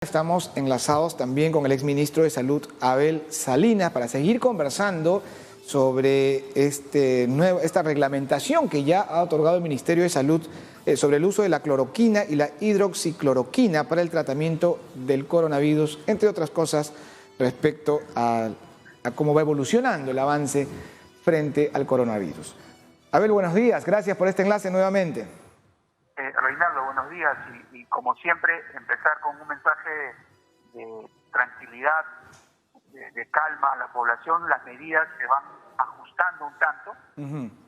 Estamos enlazados también con el exministro de Salud, Abel Salinas, para seguir conversando sobre esta reglamentación que ya ha otorgado el Ministerio de Salud sobre el uso de la cloroquina y la hidroxicloroquina para el tratamiento del coronavirus, entre otras cosas, respecto a cómo va evolucionando el avance frente al coronavirus. Abel, buenos días. Gracias por este enlace nuevamente. Reinaldo, buenos días. Y como siempre, empezar con un mensaje de tranquilidad, de calma a la población. Las medidas se van ajustando un tanto.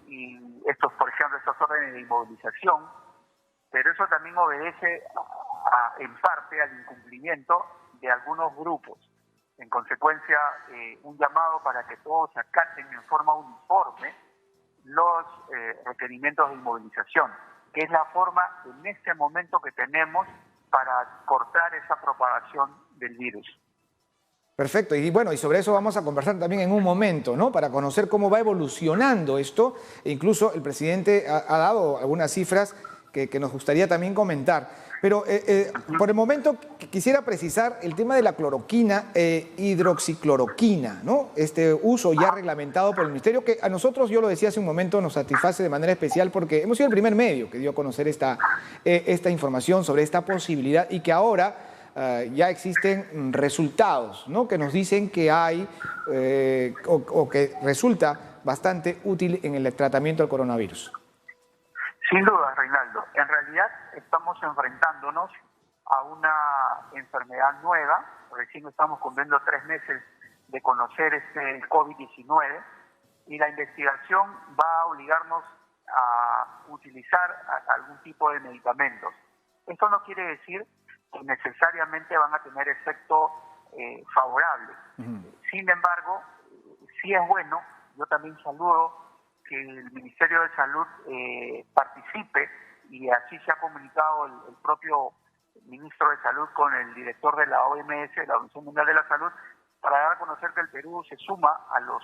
Y estos, por ejemplo, estos órdenes de inmovilización, pero eso también obedece en parte al incumplimiento de algunos grupos. En consecuencia, un llamado para que todos acaten en forma uniforme los requerimientos de inmovilización, que es la forma en este momento que tenemos para cortar esa propagación del virus. Perfecto, y bueno, y sobre eso vamos a conversar también en un momento, ¿no? Para conocer cómo va evolucionando esto. E incluso el presidente ha dado algunas cifras que nos gustaría también comentar. Pero por el momento quisiera precisar el tema de la cloroquina e hidroxicloroquina, ¿no? Este uso ya reglamentado por el Ministerio, que a nosotros, yo lo decía hace un momento, nos satisface de manera especial porque hemos sido el primer medio que dio a conocer esta información sobre esta posibilidad y que ahora ya existen resultados, ¿no? Que nos dicen que hay o que resulta bastante útil en el tratamiento del coronavirus. Sin duda, Reinaldo. En realidad estamos enfrentándonos a una enfermedad nueva. Recién estamos cumpliendo 3 meses de conocer el COVID-19 y la investigación va a obligarnos a utilizar algún tipo de medicamentos. Esto no quiere decir que necesariamente van a tener efecto favorable. Sin embargo, sí es bueno, yo también saludo que el Ministerio de Salud participe, y así se ha comunicado el propio ministro de Salud con el director de la OMS, la Organización Mundial de la Salud, para dar a conocer que el Perú se suma a los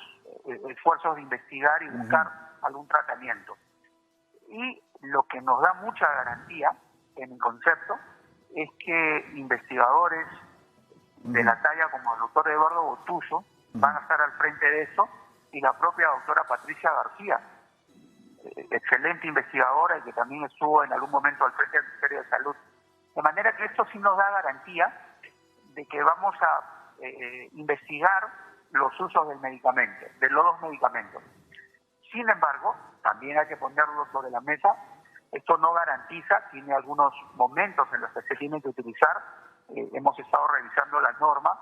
esfuerzos de investigar y buscar algún tratamiento. Y lo que nos da mucha garantía, en mi concepto, es que investigadores de la talla como el doctor Eduardo Botuso van a estar al frente de eso, y la propia doctora Patricia García, excelente investigadora y que también estuvo en algún momento al frente del Ministerio de Salud. De manera que esto sí nos da garantía de que vamos a investigar los usos del medicamento, de los dos medicamentos. Sin embargo, también hay que ponerlo sobre la mesa. Esto no garantiza, tiene algunos momentos en los que se tiene que utilizar. Hemos estado revisando las normas,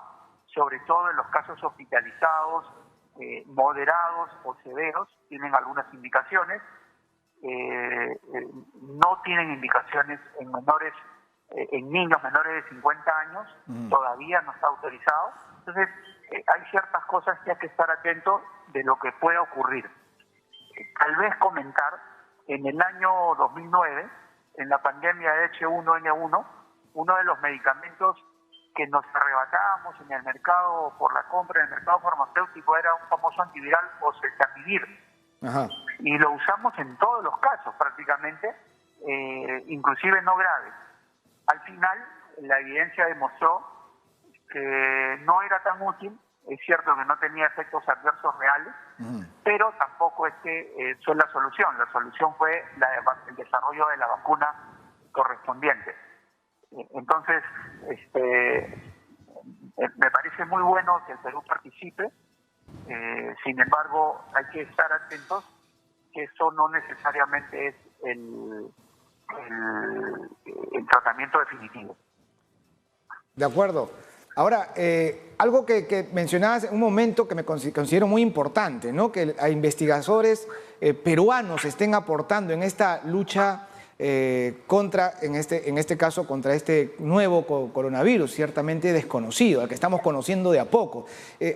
sobre todo en los casos hospitalizados, moderados o severos, tienen algunas indicaciones, no tienen indicaciones en menores, en niños menores de 50 años, todavía no está autorizado. Entonces, hay ciertas cosas que hay que estar atentos de lo que puede ocurrir. Tal vez comentar, en el año 2009, en la pandemia de H1N1, uno de los medicamentos que nos arrebatábamos en el mercado por la compra en el mercado farmacéutico era un famoso antiviral, oseltamivir. Y lo usamos en todos los casos prácticamente, inclusive no graves. Al final, la evidencia demostró que no era tan útil. Es cierto que no tenía efectos adversos reales, pero tampoco es que eso es la solución. La solución fue el desarrollo de la vacuna correspondiente. Entonces, me parece muy bueno que el Perú participe. Sin embargo, hay que estar atentos que eso no necesariamente es el tratamiento definitivo. De acuerdo. Ahora, algo que mencionabas en un momento que me considero muy importante, ¿no? Que a investigadores peruanos estén aportando en esta lucha en este caso, contra este nuevo coronavirus, ciertamente desconocido, al que estamos conociendo de a poco.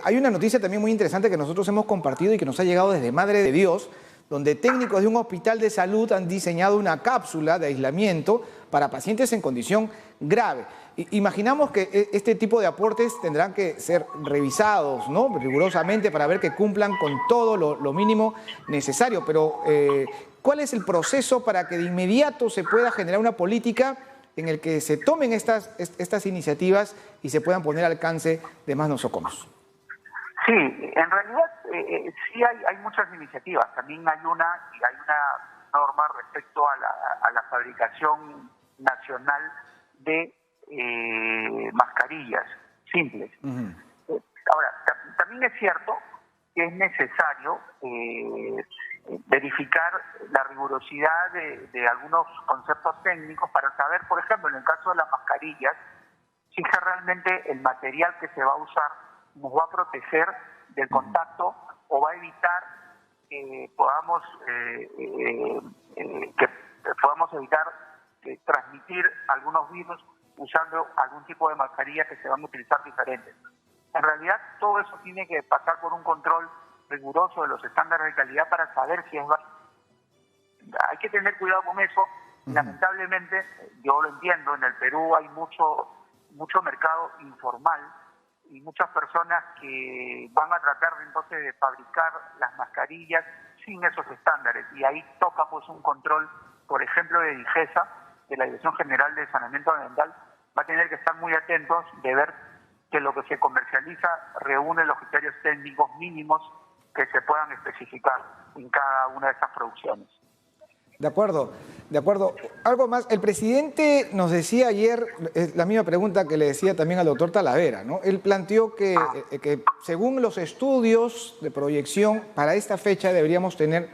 Hay una noticia también muy interesante que nosotros hemos compartido y que nos ha llegado desde Madre de Dios, donde técnicos de un hospital de salud han diseñado una cápsula de aislamiento para pacientes en condición grave. Imaginamos que este tipo de aportes tendrán que ser revisados, ¿no?, rigurosamente, para ver que cumplan con todo lo mínimo necesario, pero ¿cuál es el proceso para que de inmediato se pueda generar una política en el que se tomen estas iniciativas y se puedan poner al alcance de más nosocomios? Sí, en realidad sí hay muchas iniciativas. También hay una norma respecto a la fabricación nacional de mascarillas simples. Ahora, también es cierto que es necesario verificar la rigurosidad de algunos conceptos técnicos para saber, por ejemplo, en el caso de las mascarillas, si es que realmente el material que se va a usar nos va a proteger del contacto o va a evitar que podamos evitar transmitir algunos virus usando algún tipo de mascarilla que se van a utilizar diferentes. En realidad, todo eso tiene que pasar por un control riguroso de los estándares de calidad para saber si es válido. Hay que tener cuidado con eso. Lamentablemente, yo lo entiendo, en el Perú hay mucho mercado informal y muchas personas que van a tratar entonces de fabricar las mascarillas sin esos estándares. Y ahí toca pues un control, por ejemplo, de DIGESA, de la Dirección General de Saneamiento Ambiental. Va a tener que estar muy atentos de ver que lo que se comercializa reúne los criterios técnicos mínimos que se puedan especificar en cada una de esas producciones. De acuerdo, de acuerdo. Algo más, el presidente nos decía ayer, la misma pregunta que le decía también al doctor Talavera, ¿no? Él planteó que según los estudios de proyección, para esta fecha deberíamos tener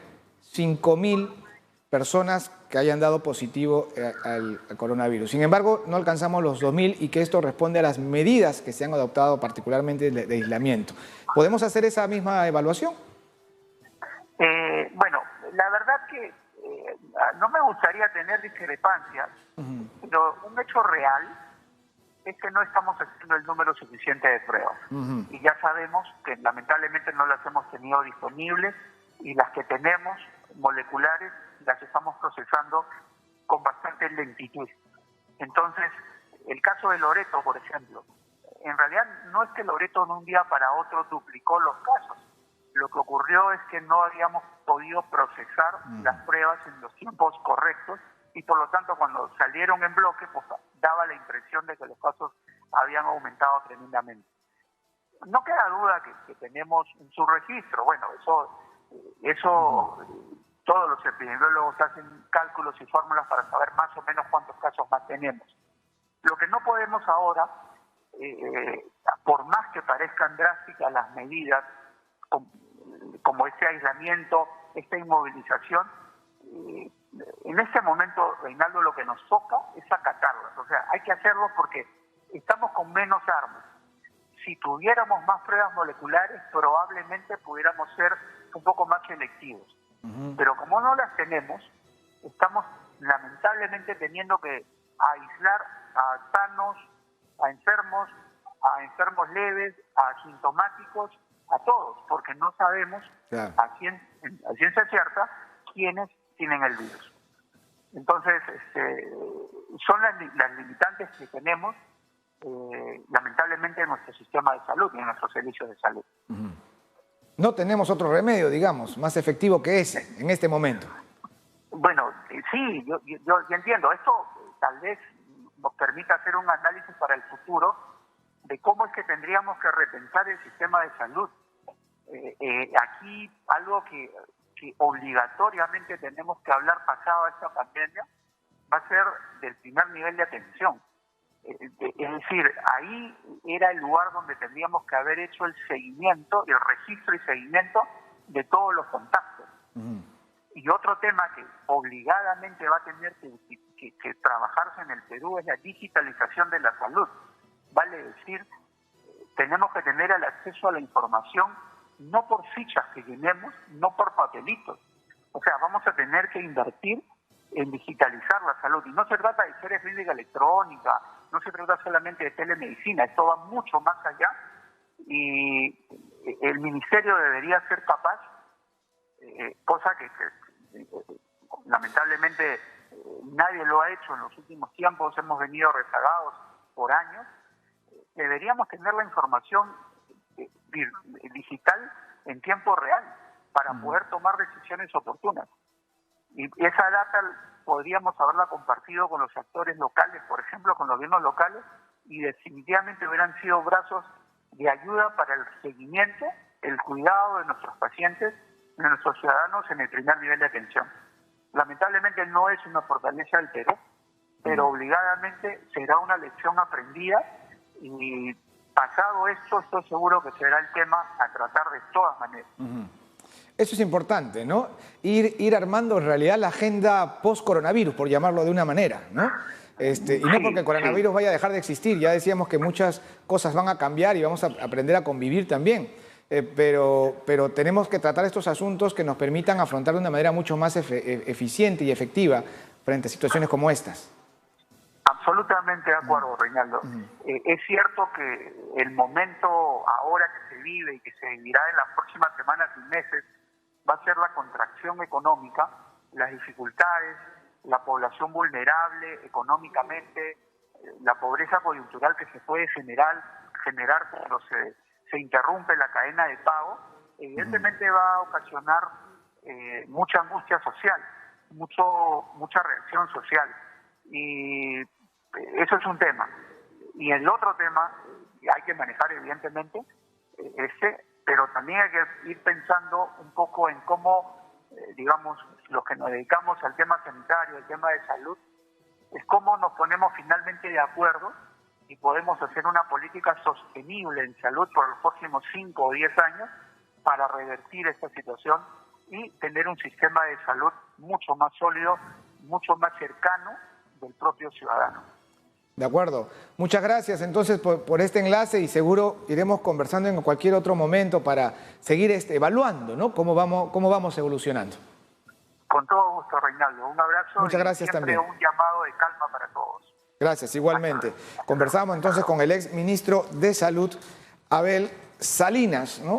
5.000 personas que hayan dado positivo al coronavirus. Sin embargo, no alcanzamos los 2.000 y que esto responde a las medidas que se han adoptado, particularmente de aislamiento. ¿Podemos hacer esa misma evaluación? Bueno, la verdad que no me gustaría tener discrepancias, pero un hecho real es que no estamos haciendo el número suficiente de pruebas. Y ya sabemos que lamentablemente no las hemos tenido disponibles y las que tenemos moleculares las estamos procesando con bastante lentitud. Entonces, el caso de Loreto, por ejemplo, en realidad no es que Loreto de un día para otro duplicó los casos. Lo que ocurrió es que no habíamos podido procesar las pruebas en los tiempos correctos y por lo tanto cuando salieron en bloque pues daba la impresión de que los casos habían aumentado tremendamente. No queda duda que tenemos un subregistro. Bueno, eso todos los epidemiólogos hacen cálculos y fórmulas para saber más o menos cuántos casos más tenemos. Lo que no podemos ahora, por más que parezcan drásticas las medidas, como este aislamiento, esta inmovilización, en este momento, Reinaldo, lo que nos toca es acatarlas. O sea, hay que hacerlo porque estamos con menos armas. Si tuviéramos más pruebas moleculares, probablemente pudiéramos ser un poco más selectivos. Pero como no las tenemos, estamos lamentablemente teniendo que aislar a sanos, a enfermos leves, a asintomáticos, a todos, porque no sabemos a ciencia cierta quiénes tienen el virus. Entonces, son las limitantes que tenemos, lamentablemente, en nuestro sistema de salud y en nuestros servicios de salud. No tenemos otro remedio, digamos, más efectivo que ese en este momento. Bueno, sí, yo entiendo. Esto tal vez nos permita hacer un análisis para el futuro de cómo es que tendríamos que repensar el sistema de salud. Aquí algo que obligatoriamente tenemos que hablar pasado esta pandemia va a ser del primer nivel de atención. Es decir, ahí era el lugar donde tendríamos que haber hecho el seguimiento, el registro y seguimiento de todos los contactos. Y otro tema que obligadamente va a tener que trabajarse en el Perú es la digitalización de la salud. Vale decir, tenemos que tener el acceso a la información no por fichas que llenemos, no por papelitos. O sea, vamos a tener que invertir en digitalizar la salud. Y no se trata de historia clínica electrónica, no se trata solamente de telemedicina, esto va mucho más allá y el ministerio debería ser capaz, cosa que lamentablemente nadie lo ha hecho en los últimos tiempos, hemos venido rezagados por años. Deberíamos tener la información digital en tiempo real para poder tomar decisiones oportunas. Y esa data podríamos haberla compartido con los actores locales, por ejemplo, con los gobiernos locales, y definitivamente hubieran sido brazos de ayuda para el seguimiento, el cuidado de nuestros pacientes, de nuestros ciudadanos en el primer nivel de atención. Lamentablemente no es una fortaleza del Perú, pero obligadamente será una lección aprendida y pasado esto estoy seguro que será el tema a tratar de todas maneras. Eso es importante, ¿no? Ir armando en realidad la agenda post-coronavirus, por llamarlo de una manera, ¿no? Y no porque el coronavirus vaya a dejar de existir, ya decíamos que muchas cosas van a cambiar y vamos a aprender a convivir también, pero tenemos que tratar estos asuntos que nos permitan afrontar de una manera mucho más eficiente y efectiva frente a situaciones como estas. Absolutamente de acuerdo, Reinaldo. Es cierto que el momento ahora que se vive y que se vivirá en las próximas semanas y meses va a ser la contracción económica, las dificultades, la población vulnerable económicamente, la pobreza coyuntural que se puede generar cuando se interrumpe la cadena de pago, evidentemente va a ocasionar mucha angustia social, mucha reacción social. Y eso es un tema. Y el otro tema, hay que manejar evidentemente, pero también hay que ir pensando un poco en cómo, digamos, los que nos dedicamos al tema sanitario, al tema de salud, es cómo nos ponemos finalmente de acuerdo y podemos hacer una política sostenible en salud por los próximos 5 o 10 años para revertir esta situación y tener un sistema de salud mucho más sólido, mucho más cercano del propio ciudadano. De acuerdo. Muchas gracias entonces por este enlace y seguro iremos conversando en cualquier otro momento para seguir evaluando, ¿no? cómo vamos evolucionando. Con todo gusto, Reinaldo. Un abrazo. Muchas gracias también. Un llamado de calma para todos. Gracias, igualmente. Conversamos entonces con el ex ministro de Salud, Abel Salinas, ¿no?